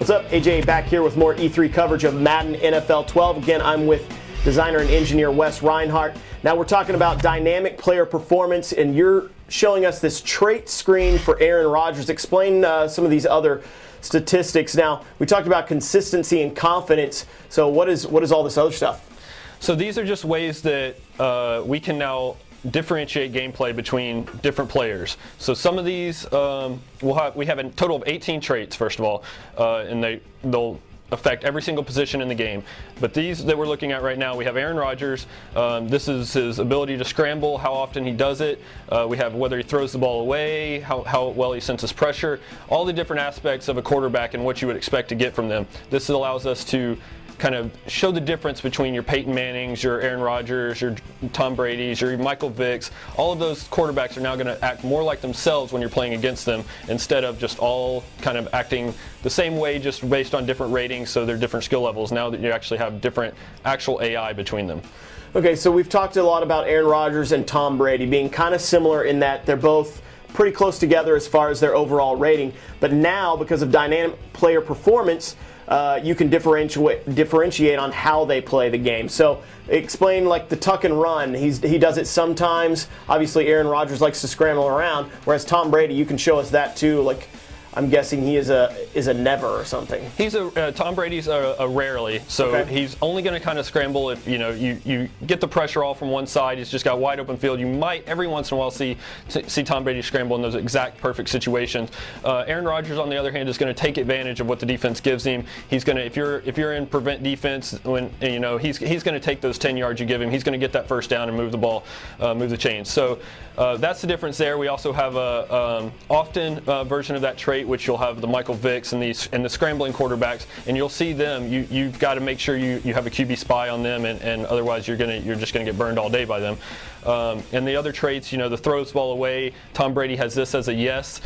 What's up? AJ back here with more E3 coverage of Madden NFL 12. Again, I'm with designer and engineer Wes Reinhardt. Now we're talking about dynamic player performance, and you're showing us this trait screen for Aaron Rodgers. Explain some of these other statistics. Now, we talked about consistency and confidence, so what is all this other stuff? So these are just ways that we can now differentiate gameplay between different players. So some of these, we have a total of 18 traits, first of all, and they'll affect every single position in the game. But these that we're looking at right now, we have Aaron Rodgers. This is his ability to scramble, how often he does it. We have whether he throws the ball away, how well he senses pressure, all the different aspects of a quarterback and what you would expect to get from them. This allows us to kind of show the difference between your Peyton Mannings, your Aaron Rodgers, your Tom Brady's, your Michael Vicks. All of those quarterbacks are now going to act more like themselves when you're playing against them, instead of just all kind of acting the same way just based on different ratings, so they're different skill levels. Now that you actually have different actual AI between them. Okay, so we've talked a lot about Aaron Rodgers and Tom Brady being kind of similar in that they're both pretty close together as far as their overall rating. But now, because of dynamic player performance, you can differentiate on how they play the game. So explain like the tuck and run. He does it sometimes. Obviously Aaron Rodgers likes to scramble around, whereas Tom Brady, you can show us that too. Like, I'm guessing he is a never or something. He's Tom Brady's a rarely, so okay. He's only going to kind of scramble if you get the pressure all from one side. He's just got wide open field. You might every once in a while see Tom Brady scramble in those exact perfect situations. Aaron Rodgers, on the other hand, is going to take advantage of what the defense gives him. He's going to if you're in prevent defense, when he's going to take those 10 yards you give him. He's going to get that first down and move the ball, move the chains. So that's the difference there. We also have a often version of that trait, which you'll have the Michael Vicks and the scrambling quarterbacks, and you'll see them. You've got to make sure you have a QB spy on them, and otherwise you're just gonna get burned all day by them. And the other traits, the throws ball away. Tom Brady has this as a yes.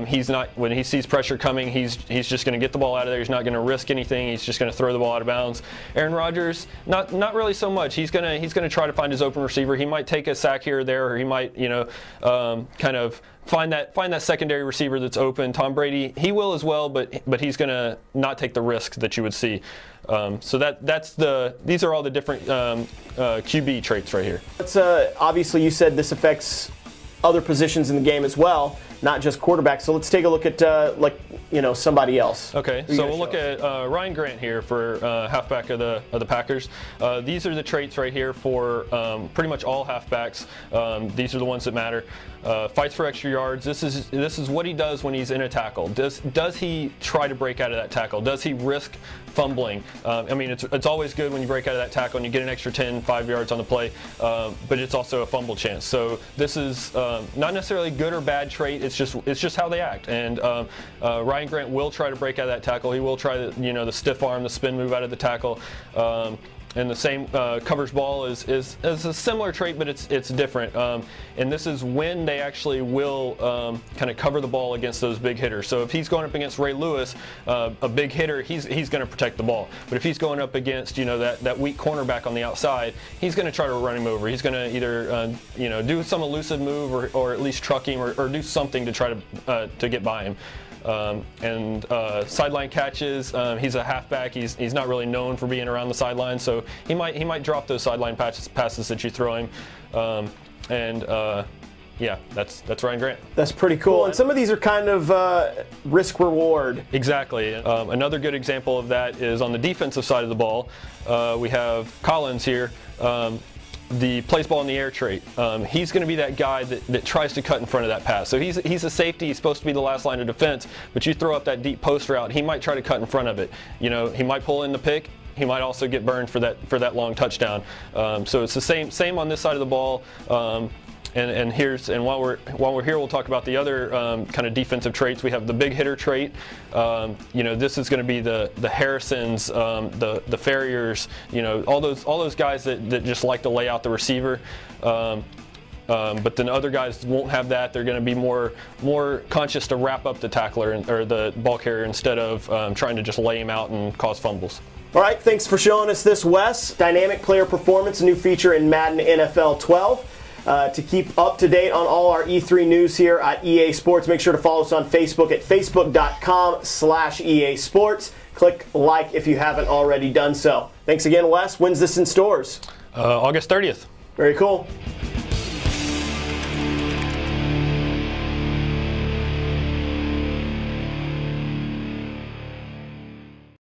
He's not, when he sees pressure coming, he's just going to get the ball out of there. He's not going to risk anything. He's just going to throw the ball out of bounds. Aaron Rodgers, not really so much. He's going to try to find his open receiver. He might take a sack here or there, or he might kind of find that secondary receiver that's open. Tom Brady, he will as well, but he's going to not take the risk that you would see. So these are all the different QB traits right here. That's obviously, you said this affects other positions in the game as well, not just quarterbacks. So let's take a look at somebody else. Okay, so we'll look at Ryan Grant here for halfback of the Packers. These are the traits right here for pretty much all halfbacks. These are the ones that matter. Fights for extra yards. This is what he does when he's in a tackle. Does he try to break out of that tackle? Does he risk fumbling? I mean, it's always good when you break out of that tackle and you get an extra 5 yards on the play, but it's also a fumble chance. So this is not necessarily a good or bad trait. It's just how they act. And Ryan Grant will try to break out of that tackle. He will try the stiff arm, the spin move out of the tackle. And the same covers ball is a similar trait, but it's different. And this is when they actually will kind of cover the ball against those big hitters. So if he's going up against Ray Lewis, a big hitter, he's going to protect the ball. But if he's going up against that weak cornerback on the outside, he's going to try to run him over. He's going to either do some elusive move or at least truck him or do something to try to get by him. Sideline catches. He's a halfback. He's not really known for being around the sideline, so he might drop those sideline passes that you throw him. Yeah, that's Ryan Grant. That's pretty cool. And some of these are kind of risk reward. Exactly. Another good example of that is on the defensive side of the ball. We have Collins here. The plays ball in the air trait. He's going to be that guy that tries to cut in front of that pass. So he's a safety. He's supposed to be the last line of defense, but you throw up that deep post route, he might try to cut in front of it. He might pull in the pick. He might also get burned for that long touchdown. So it's the same on this side of the ball. And while we're here, we'll talk about the other kind of defensive traits. We have the big hitter trait. This is going to be the Harrisons, the Farriers. All those guys that just like to lay out the receiver. But then other guys won't have that. They're going to be more conscious to wrap up the tackler or the ball carrier instead of trying to just lay him out and cause fumbles. All right, thanks for showing us this, Wes. Dynamic player performance, a new feature in Madden NFL 12. To keep up to date on all our E3 news here at EA Sports, make sure to follow us on Facebook at facebook.com/EA Sports. Click like if you haven't already done so. Thanks again, Wes. When's this in stores? August 30th. Very cool.